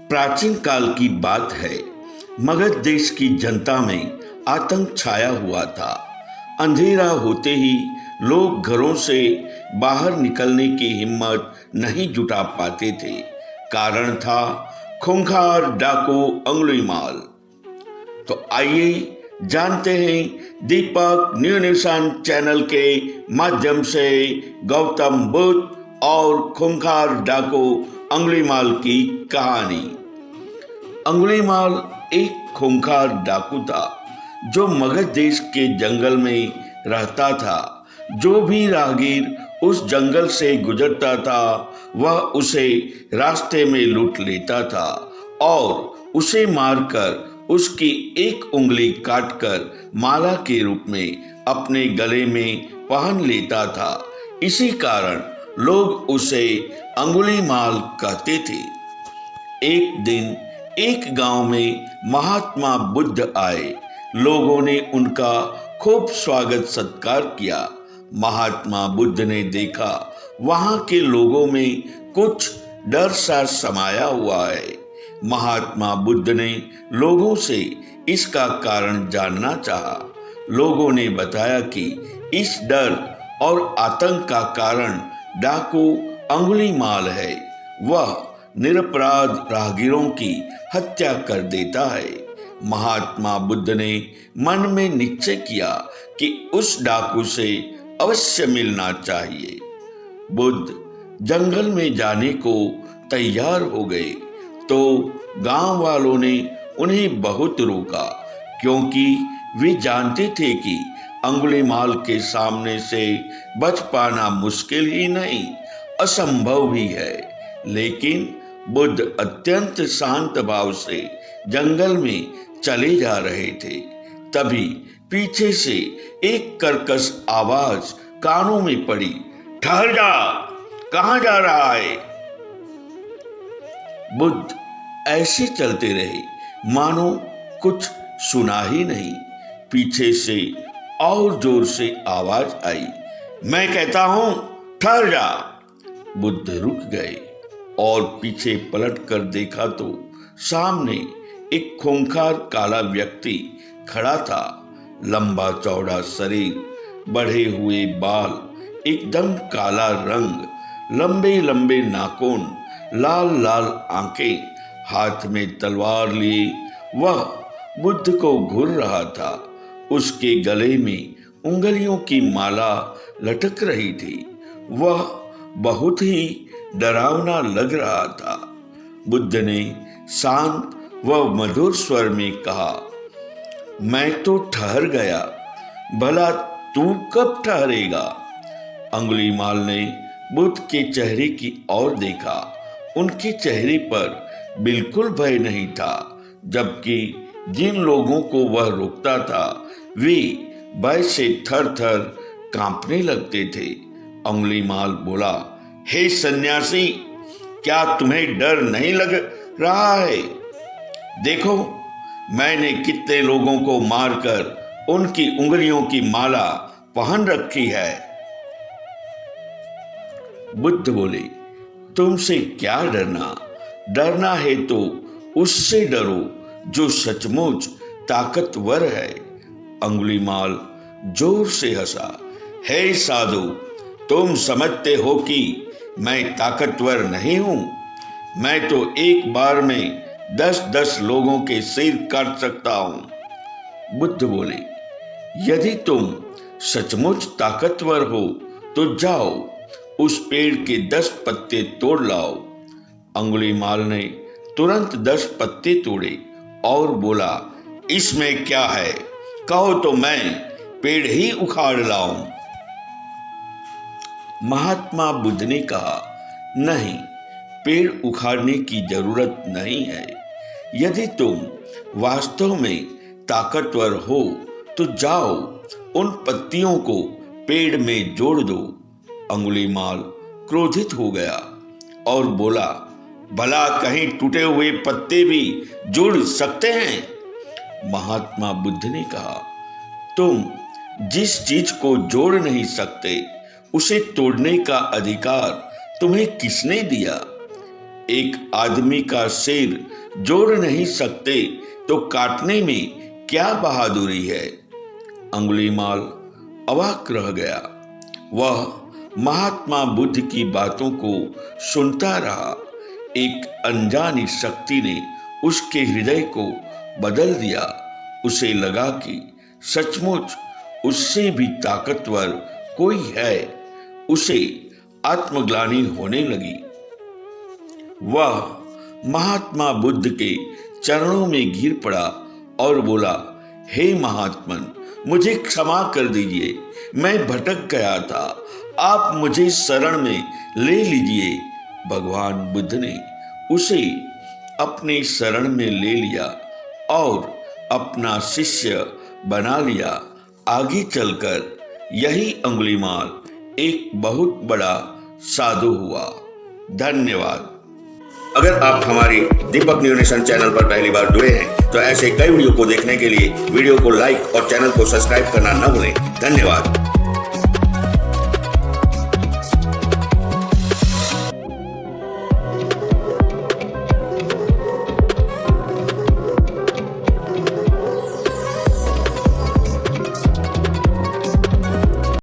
प्राचीन काल की बात है। मगध देश की जनता में आतंक छाया हुआ था। अंधेरा होते ही लोग घरों से बाहर निकलने की हिम्मत नहीं जुटा पाते थे। कारण था खूंखार डाकू अंगुलीमाल। तो आइए जानते हैं दीपक न्यू निशान चैनल के माध्यम से गौतम बुद्ध और खूंखार डाकू अंगुलीमाल की कहानी। अंगुलीमाल एक खूंखार डाकू था जो मगध देश के जंगल में रहता था। जो भी राहगीर उस जंगल से गुजरता था वह उसे रास्ते में लूट लेता था और उसे मारकर उसकी एक उंगली काटकर माला के रूप में अपने गले में पहन लेता था। इसी कारण लोग उसे अंगुलीमाल कहते थे। एक दिन एक गांव में महात्मा बुद्ध आए। लोगों ने उनका खूब स्वागत सत्कार किया। महात्मा बुद्ध ने देखा वहां के लोगों में कुछ डर सा समाया हुआ है। महात्मा बुद्ध ने लोगों से इसका कारण जानना चाहा। लोगों ने बताया कि इस डर और आतंक का कारण डाकू अंगुलीमाल है। वह निरपराध राहगीरों की हत्या कर देता है। महात्मा बुद्ध ने मन में निश्चय किया कि उस डाकू से अवश्य मिलना चाहिए। बुद्ध जंगल में जाने को तैयार हो गए तो गांव वालों ने उन्हें बहुत रोका, क्योंकि वे जानते थे कि अंगुलीमाल के सामने से बच पाना मुश्किल ही नहीं, असंभव भी है। लेकिन बुद्ध अत्यंत शांत भाव से जंगल में चले जा रहे थे। तभी पीछे से एक कर्कश आवाज कानों में पड़ी, ठहर जा, कहां जा रहा है? बुद्ध ऐसे चलते रहे मानो कुछ सुना ही नहीं। पीछे से और जोर से आवाज आई, मैं कहता हूं ठहर जा। बुद्ध रुक गए और पीछे पलट कर देखा तो सामने एक खूंखार काला व्यक्ति खड़ा था। लंबा चौड़ा शरीर, बढ़े हुए बाल, एकदम काला रंग, लंबे लंबे नाखून, लाल लाल आंखें, हाथ में तलवार लिए वह बुद्ध को घूर रहा था। उसके गले में उंगलियों की माला लटक रही थी। वह बहुत ही डरावना लग रहा था। बुद्ध ने शांत व मधुर स्वर में कहा, मैं तो ठहर गया, भला तू कब ठहरेगा? अंगुलीमाल ने बुद्ध के चेहरे की ओर देखा। उनके चेहरे पर बिल्कुल भय नहीं था, जबकि जिन लोगों को वह रोकता था वे भय से थर थर कांपने लगते थे। अंगुलीमाल बोला, हे सन्यासी, क्या तुम्हें डर नहीं लग रहा है? देखो, मैंने कितने लोगों को मारकर उनकी उंगलियों की माला पहन रखी है। बुद्ध बोले, तुमसे क्या डरना? डरना है तो उससे डरो जो सचमुच ताकतवर है। अंगुलीमाल जोर से हंसा, हे साधु, तुम समझते हो कि मैं ताकतवर नहीं हूं? मैं तो एक बार में 10-10 लोगों के सिर काट सकता हूं। बुद्ध बोले, यदि तुम सचमुच ताकतवर हो तो जाओ, उस पेड़ के 10 पत्ते तोड़ लाओ। अंगुलीमाल ने तुरंत 10 पत्ते तोड़े और बोला, इसमें क्या है, कहो तो मैं पेड़ ही उखाड़ लाऊं। महात्मा बुद्ध ने कहा, नहीं, पेड़ उखाड़ने की जरूरत नहीं है। यदि तुम वास्तव में ताकतवर हो तो जाओ, उन पत्तियों को पेड़ में जोड़ दो। अंगुलीमाल क्रोधित हो गया और बोला, भला कहीं टूटे हुए पत्ते भी जुड़ सकते हैं? महात्मा बुद्ध ने कहा, तुम जिस चीज को जोड़ नहीं सकते उसे तोड़ने का अधिकार तुम्हें किसने दिया? एक आदमी का सिर जोड़ नहीं सकते तो काटने में क्या बहादुरी है। अंगुलीमाल अवाक रह गया। वह महात्मा बुद्ध की बातों को सुनता रहा। एक अनजानी शक्ति ने उसके हृदय को बदल दिया। उसे लगा कि सचमुच उससे भी ताकतवर कोई है। उसे आत्मग्लानि होने लगी। वह महात्मा बुद्ध के चरणों में गिर पड़ा और बोला, हे महात्मन, मुझे क्षमा कर दीजिए। मैं भटक गया था, आप मुझे शरण में ले लीजिए। भगवान बुद्ध ने उसे अपने शरण में ले लिया और अपना शिष्य बना लिया। आगे चलकर यही अंगुलीमाल एक बहुत बड़ा साधु हुआ। धन्यवाद। अगर आप हमारे दीपक न्यू नेशन चैनल पर पहली बार जुड़े हैं तो ऐसे कई वीडियो को देखने के लिए वीडियो को लाइक और चैनल को सब्सक्राइब करना न भूलें। धन्यवाद।